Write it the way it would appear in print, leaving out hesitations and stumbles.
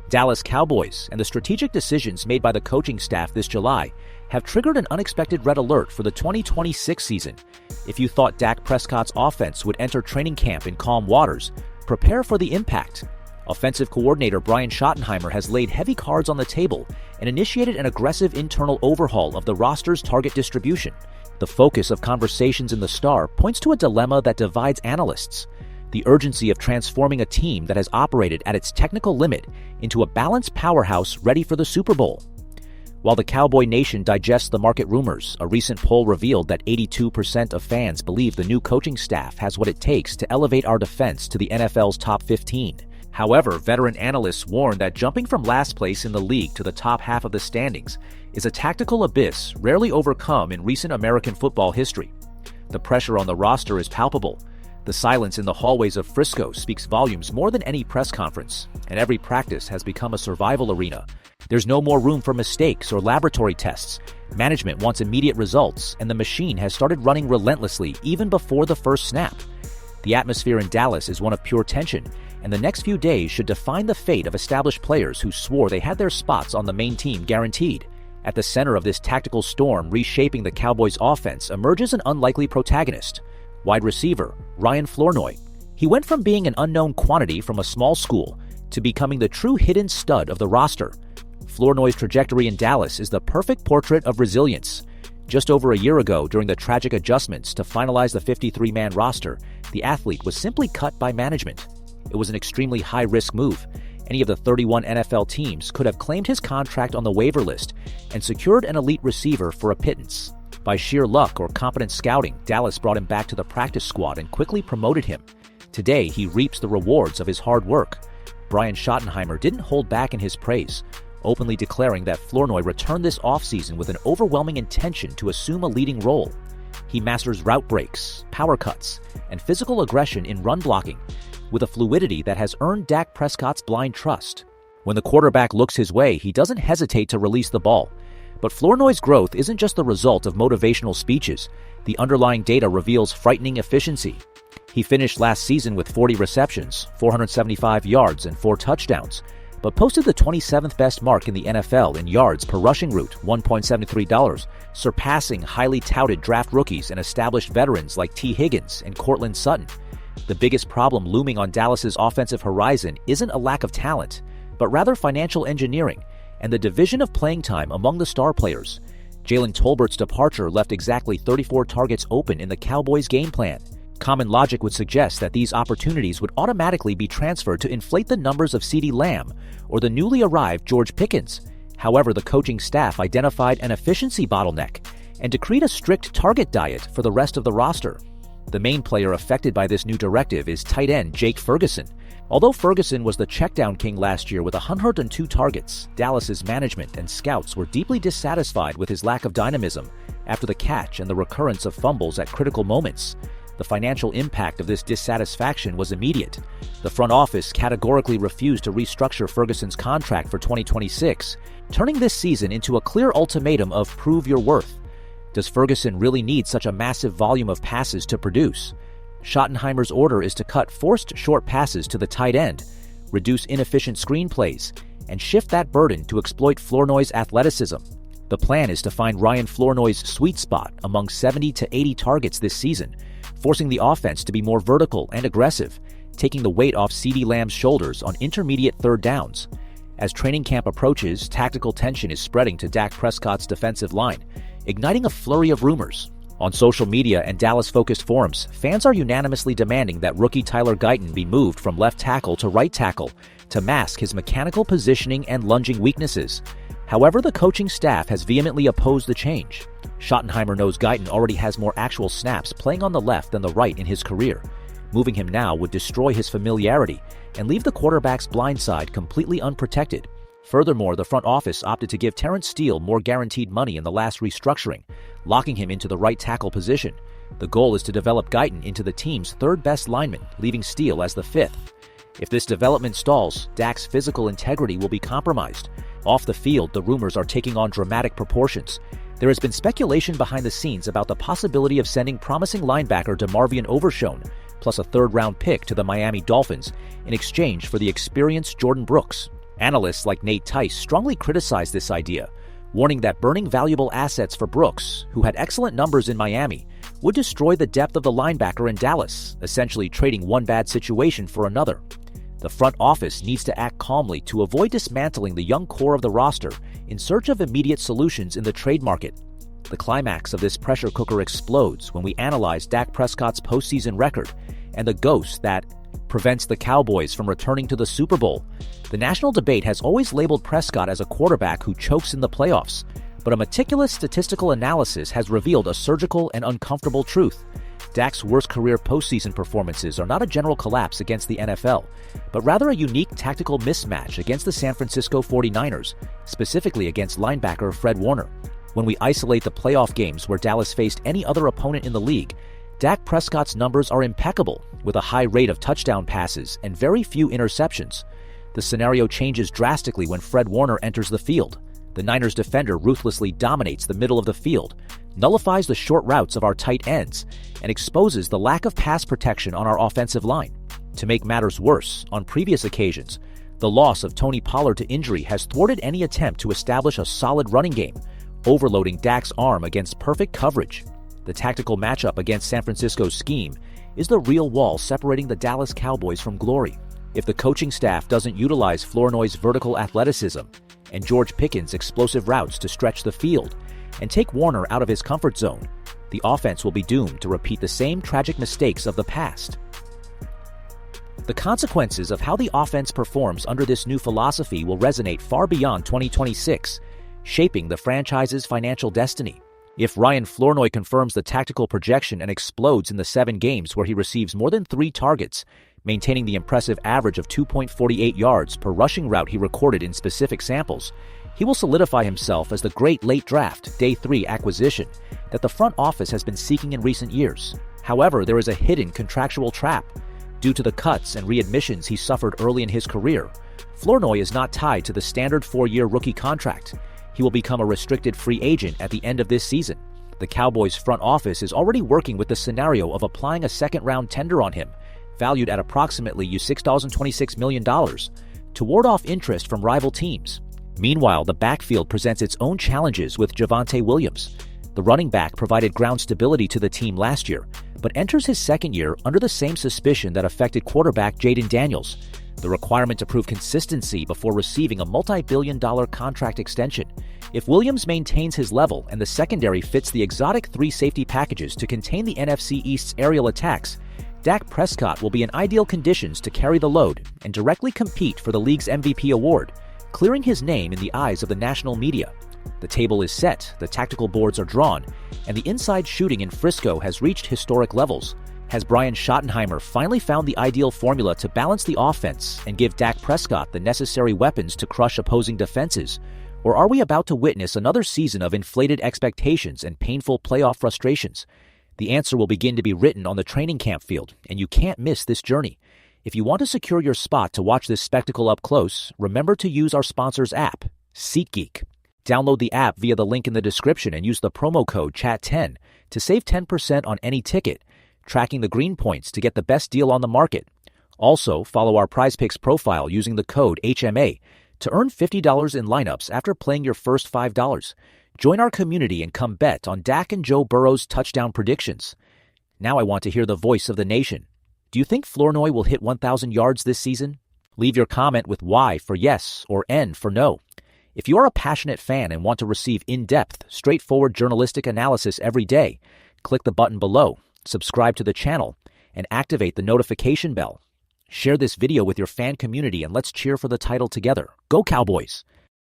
Dallas Cowboys and the strategic decisions made by the coaching staff this July have triggered an unexpected red alert for the 2026 season. If you thought Dak Prescott's offense would enter training camp in calm waters, prepare for the impact. Offensive coordinator Brian Schottenheimer has laid heavy cards on the table and initiated an aggressive internal overhaul of the roster's target distribution. The focus of conversations in the Star points to a dilemma that divides analysts: the urgency of transforming a team that has operated at its technical limit into a balanced powerhouse ready for the Super Bowl. While the Cowboy Nation digests the market rumors, a recent poll revealed that 82% of fans believe the new coaching staff has what it takes to elevate our defense to the NFL's top 15. However, veteran analysts warn that jumping from last place in the league to the top half of the standings is a tactical abyss rarely overcome in recent American football history. The pressure on the roster is palpable. The silence in the hallways of Frisco speaks volumes more than any press conference, and every practice has become a survival arena. There's no more room for mistakes or laboratory tests. Management wants immediate results, and the machine has started running relentlessly even before the first snap. The atmosphere in Dallas is one of pure tension, and the next few days should define the fate of established players who swore they had their spots on the main team guaranteed. At the center of this tactical storm reshaping the Cowboys' offense emerges an unlikely protagonist: wide receiver Ryan Flournoy. He went from being an unknown quantity from a small school to becoming the true hidden stud of the roster. Flournoy's trajectory in Dallas is the perfect portrait of resilience. Just over a year ago, during the tragic adjustments to finalize the 53-man roster, the athlete was simply cut by management. It was an extremely high-risk move. Any of the 31 NFL teams could have claimed his contract on the waiver list and secured an elite receiver for a pittance. By sheer luck or competent scouting, Dallas brought him back to the practice squad and quickly promoted him. Today, he reaps the rewards of his hard work. Brian Schottenheimer didn't hold back in his praise, openly declaring that Flournoy returned this offseason with an overwhelming intention to assume a leading role. He masters route breaks, power cuts, and physical aggression in run blocking, with a fluidity that has earned Dak Prescott's blind trust. When the quarterback looks his way, he doesn't hesitate to release the ball. But Flournoy's growth isn't just the result of motivational speeches. The underlying data reveals frightening efficiency. He finished last season with 40 receptions, 475 yards, and 4 touchdowns, but posted the 27th best mark in the NFL in yards per rushing route, $1.73, surpassing highly touted draft rookies and established veterans like T. Higgins and Courtland Sutton. The biggest problem looming on Dallas's offensive horizon isn't a lack of talent, but rather financial engineering and the division of playing time among the star players. Jalen Tolbert's departure left exactly 34 targets open in the Cowboys' game plan. Common logic would suggest that these opportunities would automatically be transferred to inflate the numbers of CeeDee Lamb or the newly arrived George Pickens. However, the coaching staff identified an efficiency bottleneck and decreed a strict target diet for the rest of the roster. The main player affected by this new directive is tight end Jake Ferguson. Although Ferguson was the checkdown king last year with 102 targets, Dallas's management and scouts were deeply dissatisfied with his lack of dynamism after the catch and the recurrence of fumbles at critical moments. The financial impact of this dissatisfaction was immediate. The front office categorically refused to restructure Ferguson's contract for 2026, turning this season into a clear ultimatum of prove your worth. Does Ferguson really need such a massive volume of passes to produce? Schottenheimer's order is to cut forced short passes to the tight end, reduce inefficient screen plays, and shift that burden to exploit Flournoy's athleticism. The plan is to find Ryan Flournoy's sweet spot among 70 to 80 targets this season, forcing the offense to be more vertical and aggressive, taking the weight off CeeDee Lamb's shoulders on intermediate third downs. As training camp approaches, tactical tension is spreading to Dak Prescott's defensive line, igniting a flurry of rumors. On social media and Dallas-focused forums, fans are unanimously demanding that rookie Tyler Guyton be moved from left tackle to right tackle to mask his mechanical positioning and lunging weaknesses. However, the coaching staff has vehemently opposed the change. Schottenheimer knows Guyton already has more actual snaps playing on the left than the right in his career. Moving him now would destroy his familiarity and leave the quarterback's blind side completely unprotected. Furthermore, the front office opted to give Terrence Steele more guaranteed money in the last restructuring, locking him into the right tackle position. The goal is to develop Guyton into the team's third-best lineman, leaving Steele as the fifth. If this development stalls, Dak's physical integrity will be compromised. Off the field, the rumors are taking on dramatic proportions. There has been speculation behind the scenes about the possibility of sending promising linebacker DeMarvion Overshown, plus a third-round pick to the Miami Dolphins in exchange for the experienced Jordan Brooks. Analysts like Nate Tice strongly criticized this idea, warning that burning valuable assets for Brooks, who had excellent numbers in Miami, would destroy the depth of the linebacker in Dallas, essentially trading one bad situation for another. The front office needs to act calmly to avoid dismantling the young core of the roster in search of immediate solutions in the trade market. The climax of this pressure cooker explodes when we analyze Dak Prescott's postseason record and the ghost that prevents the Cowboys from returning to the Super Bowl. The national debate has always labeled Prescott as a quarterback who chokes in the playoffs, but a meticulous statistical analysis has revealed a surgical and uncomfortable truth. Dak's worst career postseason performances are not a general collapse against the NFL, but rather a unique tactical mismatch against the San Francisco 49ers, specifically against linebacker Fred Warner. When we isolate the playoff games where Dallas faced any other opponent in the league, Dak Prescott's numbers are impeccable, with a high rate of touchdown passes and very few interceptions. The scenario changes drastically when Fred Warner enters the field. The Niners defender ruthlessly dominates the middle of the field, nullifies the short routes of our tight ends, and exposes the lack of pass protection on our offensive line. To make matters worse, on previous occasions, the loss of Tony Pollard to injury has thwarted any attempt to establish a solid running game, overloading Dak's arm against perfect coverage. The tactical matchup against San Francisco's scheme is the real wall separating the Dallas Cowboys from glory. If the coaching staff doesn't utilize Flournoy's vertical athleticism and George Pickens' explosive routes to stretch the field and take Warner out of his comfort zone, the offense will be doomed to repeat the same tragic mistakes of the past. The consequences of how the offense performs under this new philosophy will resonate far beyond 2026, shaping the franchise's financial destiny. If Ryan Flournoy confirms the tactical projection and explodes in the 7 games where he receives more than 3 targets, maintaining the impressive average of 2.48 yards per rushing route he recorded in specific samples, he will solidify himself as the great late draft, day 3 acquisition that the front office has been seeking in recent years. However, there is a hidden contractual trap. Due to the cuts and readmissions he suffered early in his career, Flournoy is not tied to the standard 4-year rookie contract. He will become a restricted free agent at the end of this season. The Cowboys front office is already working with the scenario of applying a second-round tender on him, valued at approximately $6.26 million, to ward off interest from rival teams. Meanwhile, the backfield presents its own challenges with Javonte Williams. The running back provided ground stability to the team last year, but enters his second year under the same suspicion that affected quarterback Jaden Daniels: the requirement to prove consistency before receiving a multi-billion-dollar contract extension. If Williams maintains his level and the secondary fits the exotic 3 safety packages to contain the NFC East's aerial attacks, Dak Prescott will be in ideal conditions to carry the load and directly compete for the league's MVP award, clearing his name in the eyes of the national media. The table is set, the tactical boards are drawn, and the inside shooting in Frisco has reached historic levels. Has Brian Schottenheimer finally found the ideal formula to balance the offense and give Dak Prescott the necessary weapons to crush opposing defenses? Or are we about to witness another season of inflated expectations and painful playoff frustrations? The answer will begin to be written on the training camp field, and you can't miss this journey. If you want to secure your spot to watch this spectacle up close, remember to use our sponsor's app, SeatGeek. Download the app via the link in the description and use the promo code CHAT10 to save 10% on any ticket, tracking the green points to get the best deal on the market. Also, follow our PrizePicks profile using the code HMA to earn $50 in lineups after playing your first $5. Join our community and come bet on Dak and Joe Burrow's touchdown predictions. Now I want to hear the voice of the nation. Do you think Flournoy will hit 1,000 yards this season? Leave your comment with Y for yes or N for no. If you are a passionate fan and want to receive in-depth, straightforward journalistic analysis every day, click the button below, subscribe to the channel, and activate the notification bell. Share this video with your fan community and let's cheer for the title together. Go Cowboys!